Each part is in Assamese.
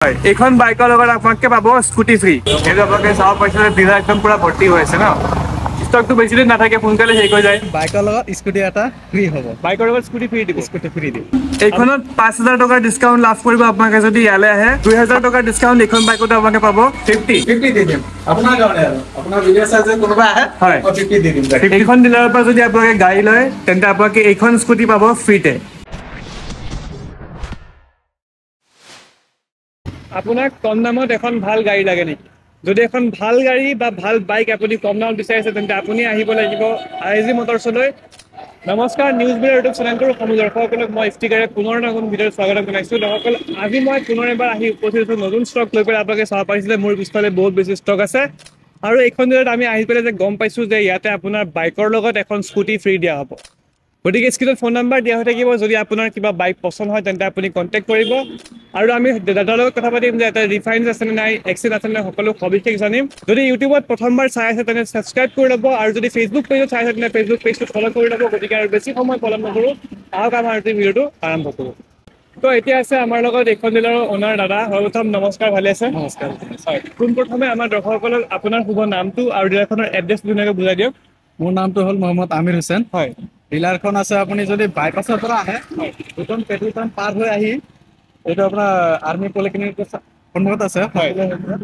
হয় এইখন বাইকৰ লগত আপোনালোকে পাব স্কুটি ফ্ৰী এইটো আপোনালোকে চাব পাইছে ডিলাৰ একদম পুৰা ভৰ্তি হৈ আছে ন ষ্টকটো বেছি দিন নাথাকে সোনকালে শেষ হৈ যায় বাইকৰ লগত স্কুটি এটা ফ্ৰী হ'ব বাইকৰ লগত স্কুটি ফ্ৰী দিব স্কুটি ফ্ৰী দিব এইখনত 5000 টকাৰ ডিসকাউন্ট লাভ কৰিব আপোনালোকে যদি ইয়ালে আহে 2000 টকাৰ ডিসকাউন্ট এইখন বাইকত আপোনালোকে পাব 50 দি দিম আপোনাৰ কাৰণে আৰু আপোনাৰ ভিডিঅ' চাই যে কোনোবা আহে হয় 50 দি দিম এইখন ডিলাৰৰ পৰা যদি আপোনালোকে গাড়ী লয় তেন্তে আপোনালোকে এইখন স্কুটি পাব ফ্ৰীতে আপোনাক কম দামত এখন ভাল গাড়ী লাগে নেকি যদি এখন ভাল গাড়ী বা ভাল বাইক আপুনি কম দামত বিচাৰিছে তেন্তে আপুনি আহিব লাগিব আইজি মটৰছলৈ নমস্কাৰ নিউজ বিউৰ ইউটিউব চেনেলটোৰ সমূহ দৰ্শকসকলক মই ষ্টিকাৰে পুনৰ নতুন ভিডিঅ'ত স্বাগতম জনাইছোঁ দৰ্শকসকল আজি মই পুনৰ এবাৰ আহি উপস্থিত হৈছোঁ নতুন ষ্টক লৈ পেলাই আপোনালোকে চাব পাৰিছিলে মোৰ পিছফালে বহুত বেছি ষ্টক আছে আৰু এইখন দিনত আমি আহি পেলাই যে গম পাইছোঁ যে ইয়াতে আপোনাৰ বাইকৰ লগত এখন স্কুটি ফ্ৰী দিয়া হ'ব গতিকে স্ক্ৰীনত ফোন নাম্বাৰ দিয়া হৈ থাকিব যদি আপোনাৰ কিবা বাইক পছন্দ হয় তেন্তে আপুনি কণ্টেক্ট কৰিব আৰু আমি দাদাৰ লগত কথা পাতিম যে এটা ৰিফাইন্স আছে নে নাই এক্সিড আছে নে সকলো সবিশেষ জানিম যদি ইউটিউবত প্ৰথমবাৰ চাই আছে তেনে ছাবস্ক্ৰাইব কৰি ল'ব আৰু যদি ফেচবুক পেজত চাই আছে তেনে ফেচবুক পেজটো ফ'ল' কৰি ল'ব গতিকে আৰু বেছি সময় পলম নকৰোঁ আহক আমাৰ ভিডিঅ'টো আৰম্ভ কৰোঁ তো এতিয়া আছে আমাৰ লগত এইখন ডিলাৰৰ অনাৰ দাদা সৰ্বপ্ৰথম নমস্কাৰ ভালে আছে নমস্কাৰ হয় পোনপ্ৰথমে আমাৰ দৰ্শকসকলক আপোনাৰ শুভ নামটো আৰু ডিলাৰখনৰ এড্ৰেছ ধুনীয়াকৈ বুজাই দিয়ক মোৰ নামটো হ'ল মহম্মদ আমিৰ হুছেইন হয় ডিলাৰখন আছে আপুনি যদি বাইপাছৰ পৰা আহে দুজন পেট্ৰল পাম্প পাৰ হৈ আহি এইটো আপোনাৰ আৰ্মি পলিক্লিনিকৰ সন্মুখত আছে হয়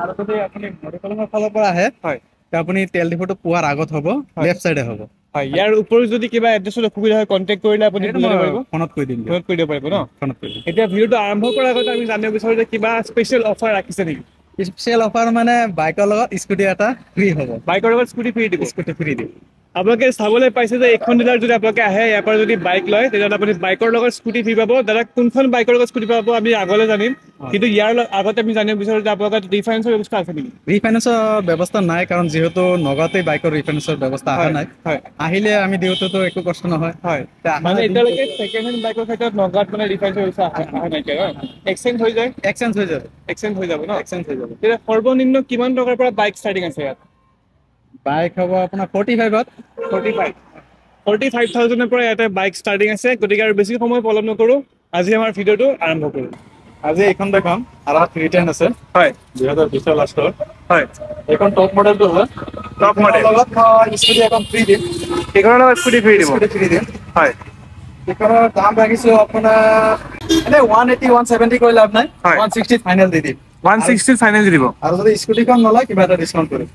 আৰু যদি আপুনি মৰিকলমৰ ফালৰ পৰা আহে হয় আপুনি তেল ডিপুটো পোৱাৰ আগত হ'ব লেফ্ট চাইডে হ'ব হয় ইয়াৰ উপৰি যদি কিবা এড্ৰেছত অসুবিধা হয় কণ্টেক্ট কৰিলে আপুনি বুজাই দিব পাৰিব ফোনত কৈ দিম ফোনত কৈ দিব পাৰিব ন ফোনত কৈ দিম এতিয়া ভিডিঅ'টো আৰম্ভ কৰাৰ আগতে আমি জানিব বিচাৰোঁ যে কিবা স্পেচিয়েল অফাৰ ৰাখিছে নেকি স্পেচিয়েল অফাৰ মানে বাইকৰ লগত স্কুটি এটা ফ্ৰী হ'ব বাইকৰ লগত স্কুটি ফ্ৰী দিব স্কুটি ফ্ৰী দিম আপোনালোকে চাবলৈ পাইছে যে এইখন ডিলাৰ যদি আপোনালোকে আহে ইয়াৰ পৰা যদি বাইক লয় তেতিয়াহ'লে আপুনি বাইকৰ লগত স্কুটি ফ্ৰী পাব দাদা কোনখন বাইকৰ লগত স্কুটি পাব আমি আগলৈ জানিম কিন্তু ইয়াৰ আগতে আমি জানিব বিচাৰোঁ যে আপোনালোকৰ ৰিফাইনেন্সৰ ব্যৱস্থা আছে নেকি ৰিফাইনেন্সৰ ব্যৱস্থা নাই কাৰণ যিহেতু নগাঁৱতে বাইকৰ ৰিফাইনেন্সৰ ব্যৱস্থা অহা নাই আহিলে আমি দিওঁতেতো একো কষ্ট নহয় হয় মানে এতিয়ালৈকে ছেকেণ্ড হেণ্ড বাইকৰ ক্ষেত্ৰত নগাঁৱত মানে ৰিফাইনেন্সৰ ব্যৱস্থা অহা নাইকিয়া এক্সচেঞ্জ হৈ যায় এক্সচেঞ্জ হৈ যাব ন এক্সচেঞ্জ হৈ যাব তেতিয়া সৰ্বনিম্ন কিমান টকাৰ পৰা বাইক ষ্টাৰ্টিং আছে ইয়াত বাইক হ'ব আপোনাৰ 45ত 45,000ৰ পৰা ইয়াতে বাইক ষ্টাৰ্টিং আছে গতিকে আৰু বেছি সময় পলম নকৰোঁ আজি আমাৰ ভিডিঅ'টো আৰম্ভ কৰোঁ আজি এইখন দেখাম আৰু 310 আছে হয় 2020 লাষ্টৰ হয় এইখন টপ মডেলটো হয় টপ মডেল লগত স্কুটি এখন ফ্ৰী দিম এইখনৰ লগত স্কুটি ফ্ৰী দিব হয় এইখনৰ দাম ৰাখিছোঁ আপোনাৰ এনে 180 170 কৰি লাভ নাই 160 ফাইনেল দি দিম 160 ফাইনেল দি দিব আৰু যদি স্কুটিখন নলয় কিবা এটা ডিছকাউণ্ট কৰিম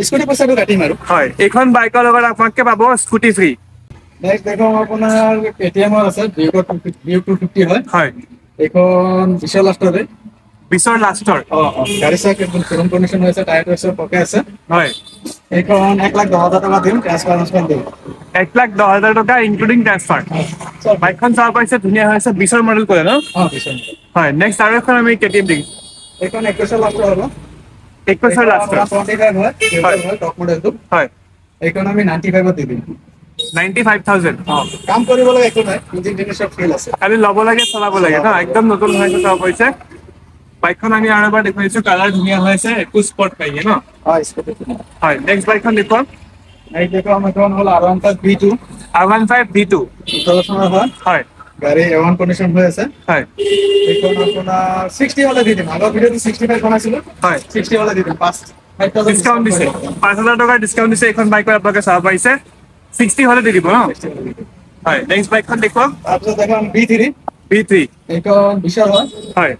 স্কুটি পইচাটো কাটিম আৰু হয় এইখন বাইকৰ লগত আপোনালোকে পাব স্কুটি ফ্ৰী নেক্সট দেখোন আপোনাৰ কেটিএমৰ আছে ভিউ 250 হয় হয় এইখন 20 লাষ্টৰে 20 লাষ্টৰ গাড়ী চাই ৰুম কণ্ডিশ্যন হৈছে টায়াৰটো আছে পকে আছে হয় এইখন 1,10,000 টকা দিম ট্ৰান্সফাৰ দিম 1,10,000 টকা ইনক্লুডিং ট্ৰান্সফাৰ বাইকখন চাব পাৰিছে ধুনীয়া হৈ আছে 20ৰ মডেল ক'লে ন হয় নেক্সট আৰু এখন আমি কেটিএম দিম এইখন 21 লাষ্টৰ হ'ব 21 লাষ্টৰ 25 হয় টপ মডেলটো হয় এইখন আমি 95 দি দিম 95,000 কাম কৰিব লাগে একো নাই ইঞ্জিন টিনিছৰ ফিল আছে খালি ল'ব লাগে চলাব লাগে ন একদম নতুন হৈ চাব পাৰিছে বাইকখন আমি আৰু এবাৰ দেখুৱাইছোঁ কালাৰ ধুনীয়া হৈ আছে একো স্পট পাইয়ে ন হয় নেক্সট বাইকখন দেখুৱাম এই দেখুৱাম এইখন হ'ল R15 V2 R15 V2 ইনষ্টলেশ্যনৰ হয় গাড়ী এৱান কণ্ডিশ্যন হৈ আছে হয় এইখন আপোনাৰ 60 হ'লে দি দিম আগৰ ভিডিঅ'টো 65 বনাইছিলোঁ হয় 60 হ'লে দি দিম 5,000 ডিছকাউণ্ট দিছে 5,000 টকাৰ ডিছকাউণ্ট দিছে এইখন বাইকৰ আপোনালোকে চাব পাৰিছে 60 হ'লে দি দিব ন হয় নেক্সট বাইকখন দেখুৱাম তাৰপিছত দেখুৱাম B3 এইখন বিশাল হয়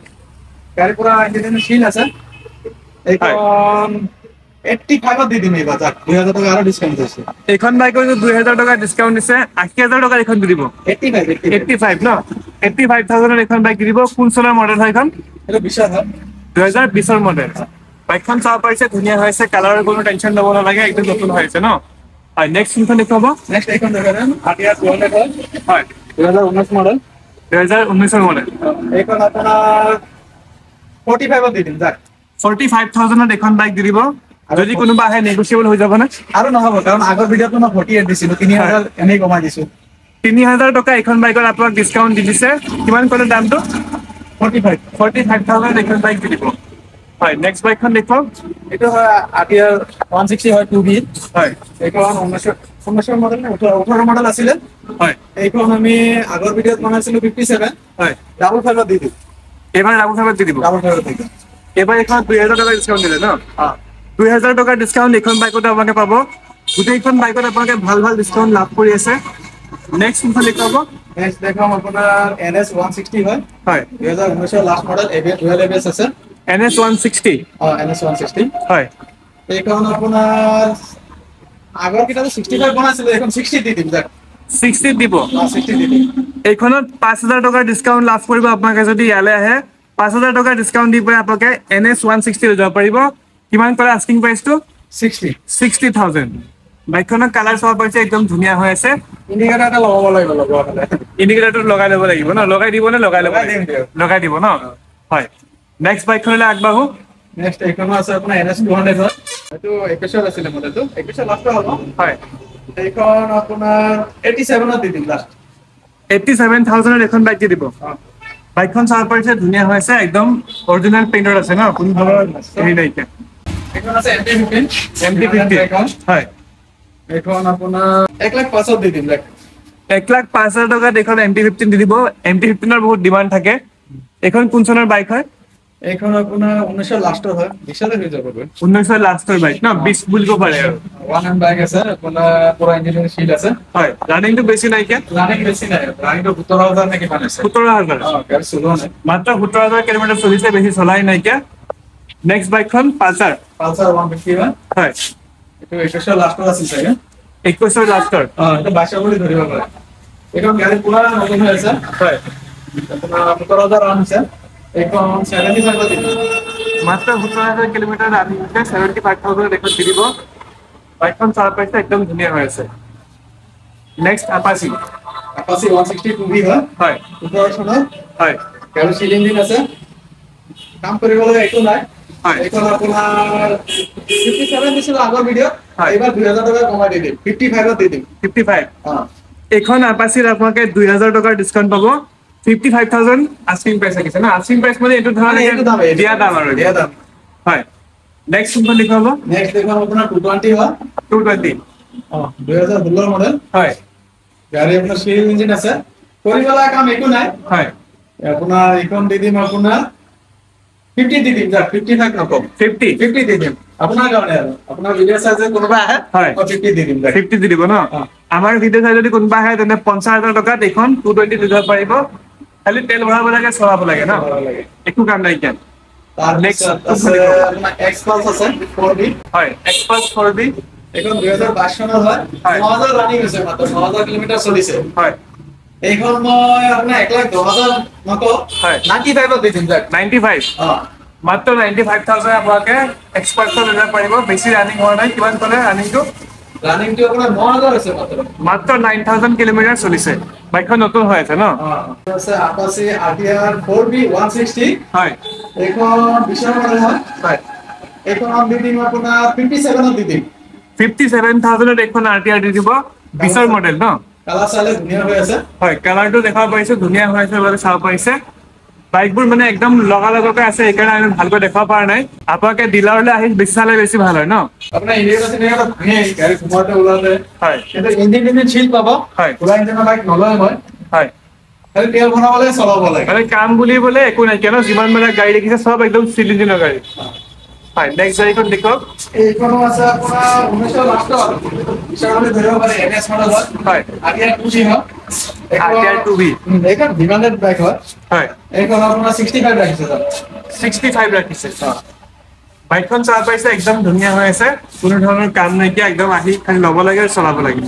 গাড়ী পুৰা ইঞ্জিন শিল আছে এইখন 85ত দি দিম এইবাৰ 2,000 টকা আৰু ডিছকাউণ্ট দিছে এইখন বাইকৰ 2,000 টকা ডিছকাউণ্ট দিছে 80,000 টকা এইখন দি দিব 85 ন 85,000ত এইখন বাইক দি দিব কোন চনৰ মডেল হয় এইখন এইটো বিশাল হয় 2020ৰ মডেল বাইকখন চাব পাৰিছে ধুনীয়া হৈ আছে কালাৰৰ কোনো টেনশ্যন ল'ব নালাগে একদম নতুন হৈ আছে ন হয় নেক্সট কোনখন দেখুৱাব নেক্সট এইখন দেখাম আটিয়া 200 হয় 2019 মডেল 2019ৰ মডেল এইখন আপোনাৰ 45ত দি দিম 45,000ত এখন বাইক দি দিব যদি কোনোবা আহে নেগোচিয়েবল হৈ যাব না আৰু নহ'ব কাৰণ আগৰ ভিডিঅ'টো মই 48 দিছিলোঁ 3,000 এনেই কমাই দিছোঁ 3,000 টকা এখন বাইকৰ আপোনাক ডিছকাউণ্ট দি দিছে কিমান ক'লে দামটো 45,000 এখন বাইক দি দিব হয় নেক্সট বাইকখন দেখুৱাম এইটো হয় আটিয়া 160 হয় 2B হয় এইখন 19 মডেল নে 18 মডেল আছিলে হয় এইখন আমি আগৰ ভিডিঅ'ত বনাইছিলোঁ 57 হয় ডাবল ফাইভত দি দিম এবাৰ ডাবল ফাইভত দি দিব ডাবল ফাইভত দিম এবাৰ এখন 2000 টকা ডিসকাউন্ট দিলে ন 2000 টকা ডিসকাউন্ট এখন বাইকতে আপোনালোকে পাব গোটেইখন বাইকত আপোনালোকে ভাল ভাল ডিসকাউন্ট লাভ কৰি আছে নেক্সট কোনখন দেখাব নেক্সট দেখাম আপোনাৰ NS 160 হয় হয় 2019 last model ABS dual ABS আছে NS 160 NS 160 হয় এইখন আপোনাৰ আগৰ কিটাটো 65 বনাইছিল এখন 60 দি দিম যাক 60 দিব 60 দি দিম এইখনত 5000 টকা ডিসকাউন্ট লাভ কৰিব আপোনালোকে যদি ইয়ালে আহে 5000 টকা ডিসকাউন্ট দি পাই আপোনালোকে NS 160 লৈ যাব পাৰিব কিমান কৰে আস্কিং প্ৰাইসটো 60000 বাইকখনৰ কালাৰ সব পাইছে একদম ধুনিয়া হৈ আছে ইন্ডিকেটৰ এটা লগাব লাগিব লগোৱালে ইন্ডিকেটৰটো লগাই ল'ব লাগিব ন লগাই দিব নে লগাই ল'ব লগাই দিব ন হয় নেক্সট বাইকখনলৈ আগবাঢ়ো নেক্সট এইখন আছে আপোনাৰ NS 200 হয় এটো 21 আছিল মডেলটো 21 লাষ্ট হ'ব হয় এইখন আপোনাৰ 87 ত দি দিম লাষ্ট 87000 ৰ এখন বাইক দি দিব বাইকখন চাৰ পাইছে ধুনিয়া হৈ আছে একদম অৰিজিনাল পেইন্টৰ আছে ন কোনো ধৰণৰ হেৰি নাই এইখন আছে MT15 হয় এইখন আপোনাৰ 1,05,000 দি দিম 1,05,000 টকাত এখন MT15 দি দিব MT15 ৰ বহুত ডিমান্ড থাকে এখন কোন চনৰ বাইক হয় এইখন আপোনাৰ 19 লাষ্টৰ হয় 20 হৈ যাব 19 লাষ্টৰ বাইক ন 20 বুলিব পাৰে আৰু ওৱান এণ্ড বাইক আছে আপোনাৰ পুৰা ইঞ্জিন শিল আছে হয় ৰানিংটো বেছি নাই কি ৰানিং বেছি নাই ৰানিংটো 17000 নে কিমান আছে 17000 গাড়ী চলোৱা নাই মাত্ৰ 17000 কিলোমিটাৰ চলিছে বেছি চলাই নাই কি নেক্সট বাইকখন পালসাৰ 150 হয় এটো 21 লাষ্টৰ আছিল চাগে 21 লাষ্টৰ এটা 22 বুলি ধৰিব পাৰে এইখন গাড়ী পুৰা নতুন হৈ আছে হয় আপোনাৰ 17000 ৰান আছে এইখন 75 দিন মাত্ৰ 17000 কিলোমিটাৰ ৰানিং আছে 75000 এখন দি দিব বাইকখন চাৰ পাইছে একদম ধুনিয়া হৈ আছে নেক্সট আপাচি 160 2B হয় 18 চনৰ হয় গাড়ী সিলিং দিন আছে কাম কৰিবলৈ একো নাই হয় এইখন আপোনাৰ 57 দিছিল আগৰ ভিডিও এবাৰ 2000 টকা কমাই দি দিম 55 ত দি দিম 55 এখন আপাচিৰ আপোনালোকে 2000 টকাৰ ডিসকাউন্ট পাব 55000 আস্কিং প্ৰাইস আছে না আস্কিং প্ৰাইস মানে এটো ধৰা দিয়া দাম আৰু দিয়া দাম হয় নেক্সট কোনখন দেখাব নেক্সট দেখাম আপোনাৰ 220 হয় 220 2016 মডেল হয় গাড়ী আপোনাৰ সিলিং ইঞ্জিন আছে কৰিবলা কাম একো নাই হয় আপোনাৰ এইখন দি দিম আপোনাৰ 50 দি দিম যা 55 নকম 50 দি দিম আপোনাৰ কাৰণে আৰু আপোনাৰ ভিডিও চাই যে কোনোবা আহে হয় 50 দি দিম 50 দি দিব ন আমাৰ ভিডিও চাই যদি কোনোবা আহে তেনে 50000 টকাত এখন 220 দি দিব পাৰিব খালি তেল ভৰাব লাগে চলাব লাগে ন একো কাম নাই কেন তাৰ নেক্সট আছে আপোনাৰ X-Pulse আছে 4B হয় X-Pulse 4B এখন 2022 চনৰ হয় 9000 ৰানিং হৈছে মাত্ৰ 9000 কিলোমিটাৰ চলিছে হয় এইখন মই আপোনাৰ 1,10,000 নকো হয় 95 ত দি দিম যাক 95 মাত্ৰ 95000 আপোনালোকে X-Pulse লৈ যাব পাৰিব বেছি ৰানিং হোৱা নাই কিমান ক'লে ৰানিংটো ৰানিংটো আপোনাৰ 9000 হৈছে মাত্ৰ 9000 কিলোমিটাৰ চলিছে বাইকখন নতুন হৈ আছে ন আছে আপাচি RTR 4B 160 হয় এইখন বিশাল মডেল হয় এইখন আমি দি দিম আপোনাৰ 57 ত দি দিম 57000 ত এখন RTR দি দিব 20 ৰ মডেল ন কালাৰ চালে ধুনীয়া হৈ আছে হয় কালাৰটো দেখাব পাইছো ধুনীয়া হৈ আছে বুলি চাব পাইছে বাইকবোৰ মানে একদম লগা লগাকৈ আছে এইকাৰণে আমি ভালকৈ দেখাব পৰা নাই আপোনালোকে ডিলাৰলৈ আহি বেছি চালে বেছি ভাল হয় ন আপোনাৰ ইন্ডিকেটৰ এটা ধুনীয়া গাড়ী ঘুমাওতে ওলালে হয় কিন্তু ইঞ্জিন শিল পাব হয় পুৰা ইঞ্জিনৰ বাইক নলয় হয় হয় খালি তেল ভৰাবলৈ চলাব লাগে মানে কাম বুলিবলৈ একো নাই কিয়নো যিমান মানে গাড়ী দেখিছে সব একদম চিল ইঞ্জিনৰ গাড়ী হয় নেক্সট গাড়ীখন দেখক এইখনো আছে আপোনাৰ 19 লাষ্টৰ বিশাললৈ ধৰিব পাৰে NS মডেল হয় RTR 2B হয় RTR 2B এইখন ডিমান্ডেড বাইক হয় হয় এইখন আপোনাৰ 65 ৰাখিছে 65 ৰাখিছে বাইকখন চাব পাইছে একদম ধুনীয়া হৈ আছে কোনো ধৰণৰ কাম নাইকিয়া একদম আহি খালি ল'ব লাগে চলাব লাগে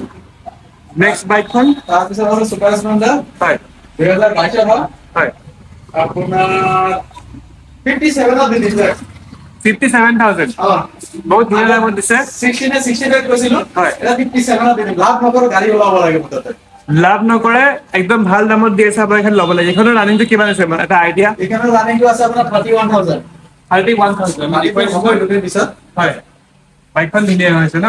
নেক্সট বাইকখন তাৰপিছত আছে সুপাৰ স্প্লেণ্ডাৰ হয় 2022 হয় হয় আপোনাৰ 57 ত দি দিছে 57000 বহুত ধুনীয়া দামত দিছে 60 নে 65 কৈছিলো হয় এটা 57 ত দি দিম লাভ নকৰো গাড়ী ওলাব লাগে মুঠতে লাভ নকৰে একদম ভাল দামত দি আছে আপোনাক ল'ব লাগে এখনৰ ৰানিংটো কিমান আছে মানে এটা আইডিয়া এখানে ৰানিংটো আছে আপোনাৰ 31000 31000 মাটি পই সময় দুদিন পিছত হয় বাইকখন ধুনীয়া হৈছে ন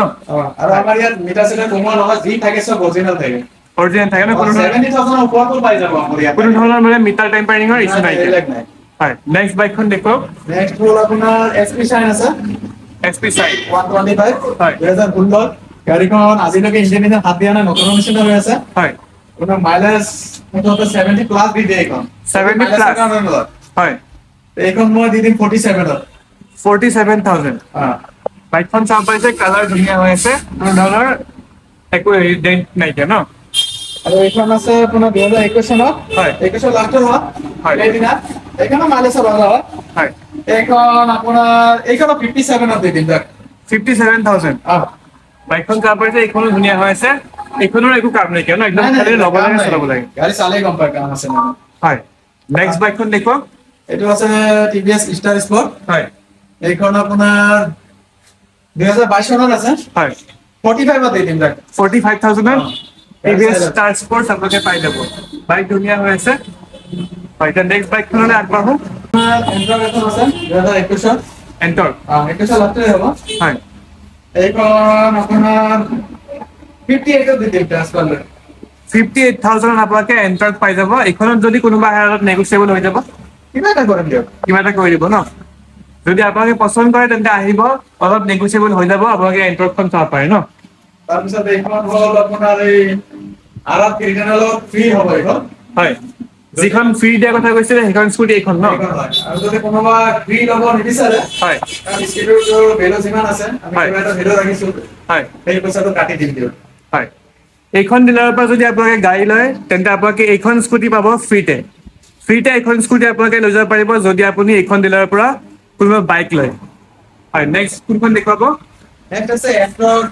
আৰু আমাৰ ইয়াত মিটাৰ সেটা কমোৱা নহয় যি থাকে সব অৰিজিনাল থাকে অৰিজিনাল থাকে ন কোনো 70000 ৰ ওপৰতো পাই যাব আমাৰ ইয়াত কোনো ধৰণৰ মানে মিটাৰ টেম্পাৰিংৰ ইছ্যু নাই হয় নেক্সট বাইকখন দেখক নেক্সট হ'ল আপোনাৰ SP শাইন আছে SP সাইড 125 হয় 2016 গাড়ীখন আজিলৈকে ইঞ্জিন হাত দিয়া নাই নতুন নিচিনা হৈ আছে হয় আপোনাৰ মাইলেজ মুঠতে 70 প্লাস দি দিয়ে এখন 70 প্লাস হয় এইখন মই দি দিম 47 47,000 বাইকখন চাব পাৰিছে কালাৰ ধুনীয়া হৈ আছে কোনো ধৰণৰ একো ডেন্ট নাইকিয়া ন আৰু এইখন আছে আপোনাৰ 2021 চনত হয় 21 লাষ্টৰ হয় হয় এইদিনা এইখন মাইলেজ ভাল হয় হয় এইখন আপোনাৰ এইখন 57 দি দিম তাক 57,000 বাইকখন চাব পাৰিছে এইখনো ধুনীয়া হৈ আছে এইখনৰ একো কাম নাইকিয়া ন একদম খালি ল'ব লাগে চলাব লাগে গাড়ী চালে গম পায় কাম আছে মানে হয় নেক্সট বাইকখন দেখুৱাওক এইটো আছে টিভিএছ ষ্টাৰ স্পৰ্ট হয় এইখন আপোনাৰ 2022 চনত আছে হয় 45 দি দিম তাক 45,000 টিভিএছ ষ্টাৰ স্পৰ্টছ আপোনালোকে পাই যাব বাইক ধুনীয়া হৈ আছে হয় এতিয়া নেক্সট বাইকখনলৈ আগবাঢ়ো এণ্টৰ এখন আছে 2021 এণ্টৰ 21 লাষ্টে হ'ব হয় এইখন আপোনাৰ 58 দি দিম ট্ৰান্সফাৰ 58,000 আপোনালোকে এণ্টৰ পাই যাব এইখনত যদি কোনোবা আহে অলপ নেগোচিয়েবল হৈ যাব কিবা এটা কৰিম দিয়ক কিবা এটা কৰি দিব ন যদি আপোনালোকে পচন্দ কৰে তেন্তে আহিব অলপ নেগোচিয়েবল হৈ যাব আপোনালোকে এণ্টৰখন চাব পাৰে ন তাৰপিছত এইখন হ'ল আপোনাৰ এই আৰাত ক্ৰিমিনেলৰ ফ্ৰী হ'ব এইখন হয় যিখন ফ্ৰী দিয়া কথা কৈছিলে সেইখন স্কুটি এইখন ন আৰু যদি কোনোবা ফ্ৰী ল'ব নিবিচাৰে হয় কাৰণ স্কুটিৰ ভেলু যিমান আছে আমি হয়। কিবা এটা ভেলু ৰাখিছো হয় সেই পইচাটো কাটি দিম দিয়ক হয় এইখন ডিলাৰৰ পৰা যদি আপোনালোকে গাড়ী লয় তেন্তে আপোনালোকে এইখন স্কুটি পাব ফ্ৰীতে এইখন স্কুটি আপোনালোকে লৈ যাব পাৰিব যদি আপুনি এইখন ডিলাৰৰ পৰা কোনোবা বাইক লয় হয় নেক্সট কোনখন দেখুৱাব নেক্সট আছে এণ্ট্ৰক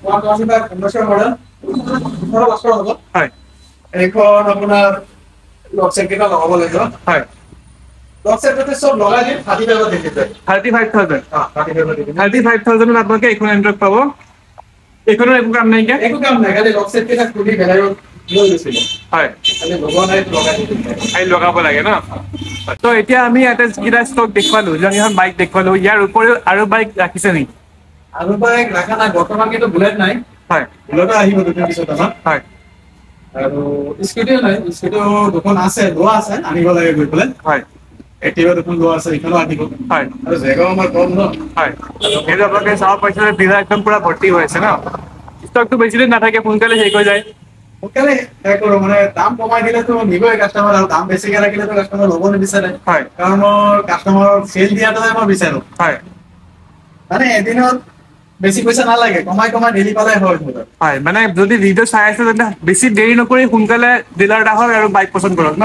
125 কম্প্ৰেছৰ মডেল 18 বছৰ হ'ব হয় এইখন আপোনাৰ লক চেট কেইটা লগাব লাগিব হয় লক চেটতে সব লগাই দিম 35 দি দিম 35,000 35 দি দিম 35,000 আপোনালোকে এইখন এণ্ট্ৰক পাব এইখনৰ একো কাম নাইকিয়া একো কাম নাই খালি লক চেট কেইটা খুলি বেলেগত লৈ গৈছিলে হয় খালি লগোৱা নাই লগাই দিম আহি লগাব লাগে ন তো এতিয়া আমি ইয়াতে যিকেইটা ষ্টক দেখুৱালো যিখন বাইক দেখুৱালো ইয়াৰ উপৰিও আৰু বাইক ৰাখিছে নেকি আৰু বাইক ৰাখা নাই বৰ্তমান কিন্তু বুলেট নাই হয় বুলেট আহিব দুদিন পিছত আমাৰ হয় আৰু স্কুটিও নাই স্কুটিও দুখন আছে লোৱা আছে আনিব লাগে গৈ পেলাই হয় এটিও দুখন লোৱা আছে এইখনো আহিব হয় আৰু জেগাও আমাৰ কম ন হয় সেইটো আপোনালোকে চাব পাৰিছে যে ডিলাৰ একদম পুৰা ভৰ্তি হৈ আছে ন ষ্টকটো বেছি দিন নাথাকে সোনকালে শেষ হৈ যায় সোনকালে কৰো মানে দাম কমাই দিলেতো নিবই কাষ্টমাৰ আৰু দাম বেছিকে ৰাখিলেতো কাষ্টমাৰ ল'ব নিবিচাৰে হয় কাৰণ মই কাষ্টমাৰক চেল দিয়াটোহে মই বিচাৰো হয় মানে এদিনত বেছি পইচা নালাগে কমাই ডেইলি পালে হয় হয় মানে যদি ভিডিঅ' চাই আছে তেন্তে বেছি দেৰি নকৰি সোনকালে ডিলাৰত আহক আৰু বাইক পচন্দ কৰক ন